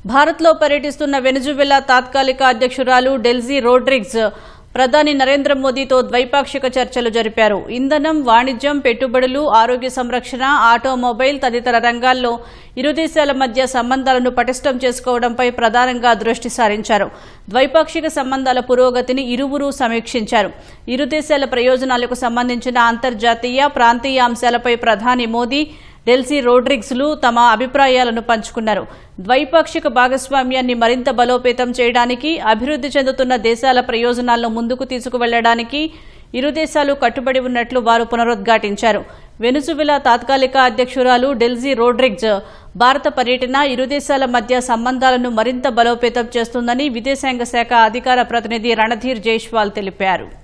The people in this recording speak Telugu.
భారత్లో పర్యటిస్తున్న వెనిజువెలా తాత్కాలిక అధ్యక్షురాలు డెల్సీ రోడ్రిగ్స్ ప్రధాని నరేంద్ర మోదీతో ద్వైపాక్షిక చర్చలు జరిపారు. ఇంధనం, వాణిజ్యం, పెట్టుబడులు, ఆరోగ్య సంరక్షణ, ఆటోమొబైల్ తదితర రంగాల్లో ఇరు దేశాల మధ్య సంబంధాలను పటిష్టం చేసుకోవడంపై ప్రధానంగా దృష్టి సారించారు. ద్వైపాక్షిక సంబంధాల పురోగతిని ఇరువురూ సమీక్షించారు. ఇరు దేశాల ప్రయోజనాలకు సంబంధించిన అంతర్జాతీయ, ప్రాంతీయ అంశాలపై ప్రధాని మోదీ, డెల్సీ రోడ్రిగ్స్లు తమ అభిప్రాయాలను పంచుకున్నారు. ద్వైపాక్షిక భాగస్వామ్యాన్ని మరింత బలోపేతం చేయడానికి, అభివృద్ధి చెందుతున్న దేశాల ప్రయోజనాలను ముందుకు తీసుకువెళ్లడానికి ఇరు దేశాలు కట్టుబడి ఉన్నట్లు వారు పునరుద్ఘాటించారు. వెనిజువెలా తాత్కాలిక అధ్యక్షురాలు డెల్సీ రోడ్రిగ్స్ భారత పర్యటన ఇరు దేశాల మధ్య సంబంధాలను మరింత బలోపేతం చేస్తుందని విదేశాంగ శాఖ అధికార ప్రతినిధి రణధీర్ జైస్వాల్ తెలిపారు.